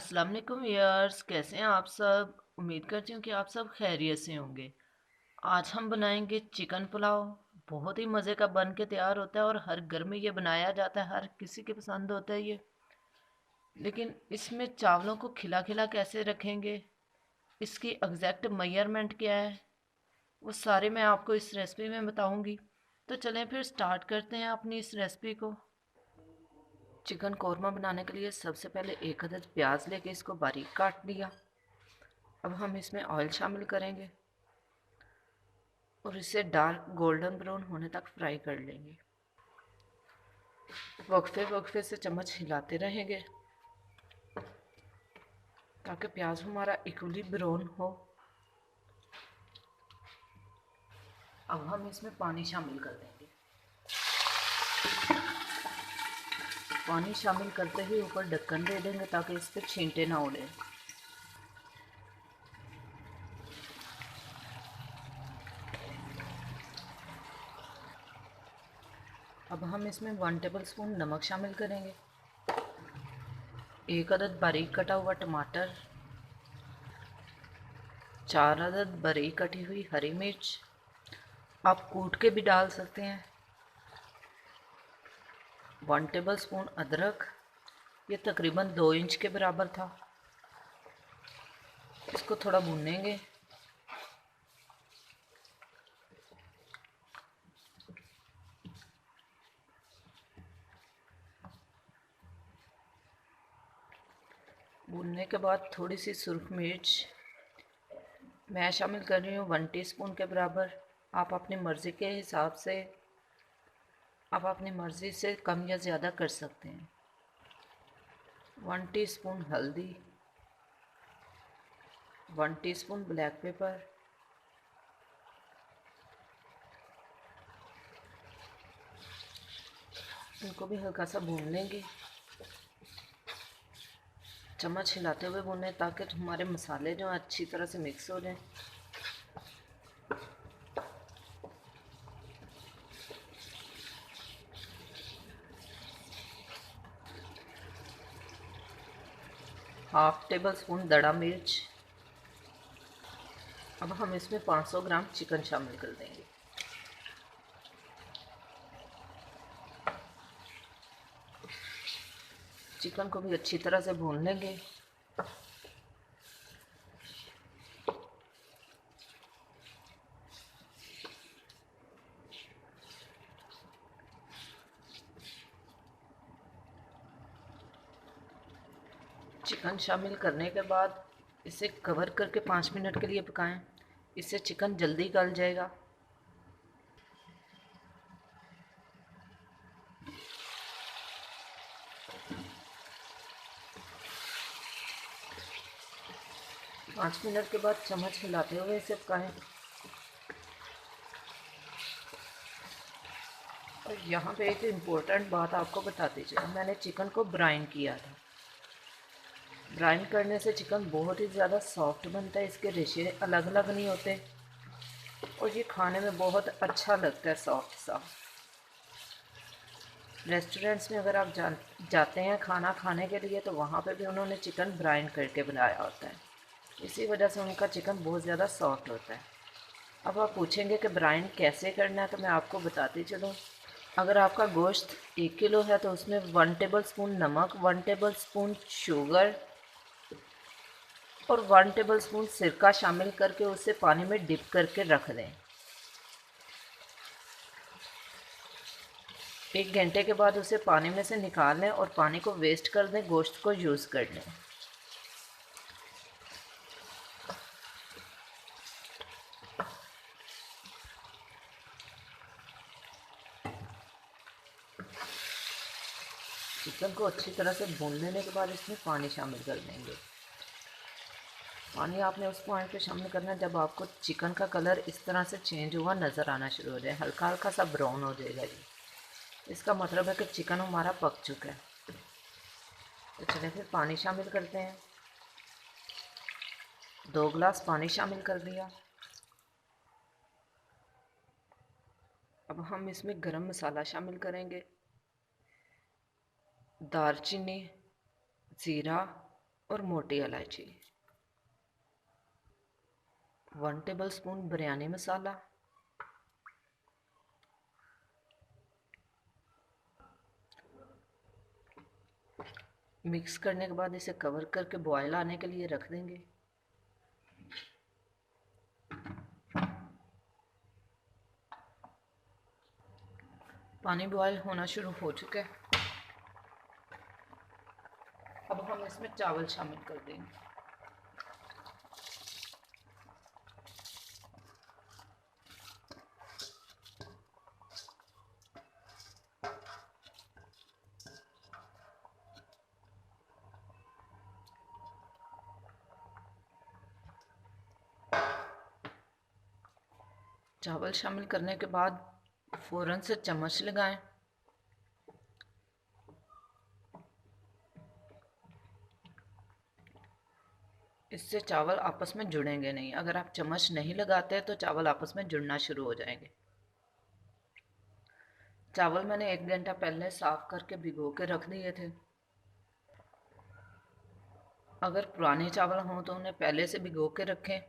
अस्सलाम वालेकुम यार्स, कैसे हैं आप सब। उम्मीद करती हूँ कि आप सब खैरियत से होंगे। आज हम बनाएंगे चिकन पुलाव। बहुत ही मज़े का बन के तैयार होता है और हर घर में ये बनाया जाता है, हर किसी के पसंद होता है ये। लेकिन इसमें चावलों को खिला खिला कैसे रखेंगे, इसकी एग्जैक्ट मेजरमेंट क्या है, वो सारे मैं आपको इस रेसिपी में बताऊंगी। तो चलें फिर स्टार्ट करते हैं अपनी इस रेसिपी को। चिकन कौरमा बनाने के लिए सबसे पहले एक अदद प्याज लेके इसको बारीक काट लिया। अब हम इसमें ऑयल शामिल करेंगे और इसे डार्क गोल्डन ब्राउन होने तक फ्राई कर लेंगे। वक्फे वक्फे से चम्मच हिलाते रहेंगे ताकि प्याज हमारा इक्वली ब्राउन हो। अब हम इसमें पानी शामिल कर देंगे। पानी शामिल करते ही ऊपर ढक्कन दे देंगे ताकि इस पर छींटे ना उड़े। अब हम इसमें 1 टेबल स्पून नमक शामिल करेंगे, एक अदद बारीक कटा हुआ टमाटर, 4 अदद बारीक कटी हुई हरी मिर्च, आप कूट के भी डाल सकते हैं, 1 टेबल स्पून अदरक, ये तकरीबन 2 इंच के बराबर था। इसको थोड़ा भूनेंगे। भूनने के बाद थोड़ी सी सुरख मिर्च मैं शामिल कर रही हूँ 1 टीस्पून के बराबर। आप अपनी मर्ज़ी के हिसाब से, आप अपनी मर्ज़ी से कम या ज़्यादा कर सकते हैं। 1 टीस्पून हल्दी, 1 टीस्पून ब्लैक पेपर, इनको भी हल्का सा भून लेंगे। चम्मच हिलाते हुए भूनें ताकि हमारे मसाले जो अच्छी तरह से मिक्स हो जाएं। हाफ टेबल स्पून दड़ा मिर्च। अब हम इसमें 500 ग्राम चिकन शामिल कर देंगे। चिकन को भी अच्छी तरह से भून लेंगे। चिकन शामिल करने के बाद इसे कवर करके 5 मिनट के लिए पकाएं। इससे चिकन जल्दी गल जाएगा। पाँच मिनट के बाद चम्मच हिलाते हुए इसे पकाएं। और यहाँ पे एक इम्पोर्टेंट बात आपको बताती चलूँ, मैंने चिकन को ब्राइन किया था। ब्राइन करने से चिकन बहुत ही ज़्यादा सॉफ्ट बनता है, इसके रेशे अलग अलग नहीं होते और ये खाने में बहुत अच्छा लगता है, सॉफ्ट सा। रेस्टोरेंट्स में अगर आप जाते हैं खाना खाने के लिए तो वहाँ पे भी उन्होंने चिकन ब्राइन करके बनाया होता है, इसी वजह से उनका चिकन बहुत ज़्यादा सॉफ्ट होता है। अब आप पूछेंगे कि ब्राइन कैसे करना है, तो मैं आपको बताती चलूँ। अगर आपका गोश्त 1 किलो है तो उसमें 1 टेबल स्पून नमक, 1 टेबल स्पून शुगर और 1 टेबल स्पून सिरका शामिल करके उसे पानी में डिप करके रख दें। 1 घंटे के बाद उसे पानी में से निकाल लें और पानी को वेस्ट कर दें, गोश्त को यूज़ कर लें। चिकन को अच्छी तरह से भून लेने के बाद इसमें पानी शामिल कर देंगे। पानी आपने उस पॉइंट पे शामिल करना है जब आपको चिकन का कलर इस तरह से चेंज हुआ नज़र आना शुरू हो जाए, हल्का हल्का सा ब्राउन हो जाएगा ये, इसका मतलब है कि चिकन हमारा पक चुका है। तो चलिए फिर पानी शामिल करते हैं। 2 गिलास पानी शामिल कर दिया। अब हम इसमें गरम मसाला शामिल करेंगे, दालचीनी, ज़ीरा, और मोटी इलायची, 1 टेबलस्पून बिरयानी मसाला, मिक्स करने के बाद इसे कवर करके बॉयल आने के लिए रख देंगे। पानी बॉयल होना शुरू हो चुका है। अब हम इसमें चावल शामिल कर देंगे। चावल शामिल करने के बाद फ़ौरन से चम्मच लगाएं। इससे चावल आपस में जुड़ेंगे नहीं। अगर आप चम्मच नहीं लगाते तो चावल आपस में जुड़ना शुरू हो जाएंगे। चावल मैंने 1 घंटा पहले साफ़ करके भिगो के रख दिए थे। अगर पुराने चावल हों तो उन्हें पहले से भिगो के रखें।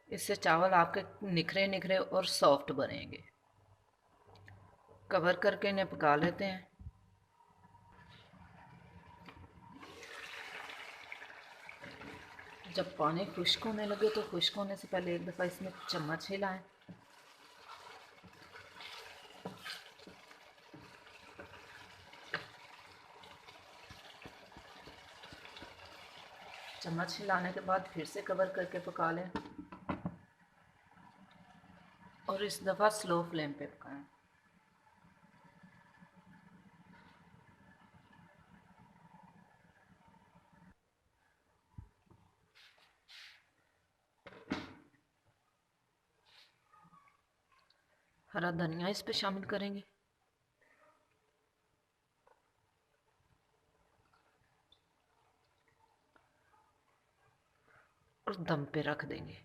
इससे चावल आपके निखरे निखरे और सॉफ्ट बनेंगे। कवर करके इन्हें पका लेते हैं। जब पानी खुश्क होने लगे तो खुश्क होने से पहले एक दफ़ा इसमें चम्मच हिलाएं। चम्मच हिलाने के बाद फिर से कवर करके पका लें और इस दफ़ा स्लो फ्लेम पे पकाएं। हरा धनिया इस पे शामिल करेंगे और दम पे रख देंगे।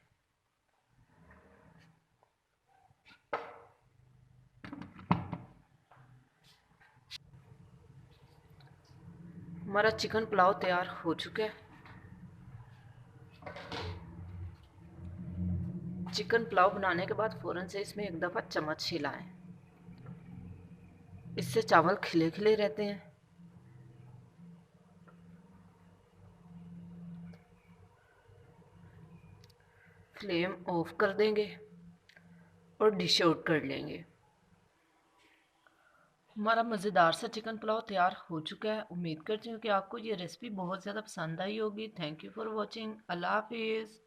हमारा चिकन पुलाव तैयार हो चुका है। चिकन पुलाव बनाने के बाद फ़ौरन से इसमें एक दफ़ा चम्मच हिलाएं। इससे चावल खिले खिले रहते हैं। फ्लेम ऑफ कर देंगे और डिश आउट कर लेंगे। हमारा मज़ेदार सा चिकन पुलाव तैयार हो चुका है। उम्मीद करती हूँ कि आपको ये रेसिपी बहुत ज़्यादा पसंद आई होगी। Thank you for watching. अल्लाह हाफिज़।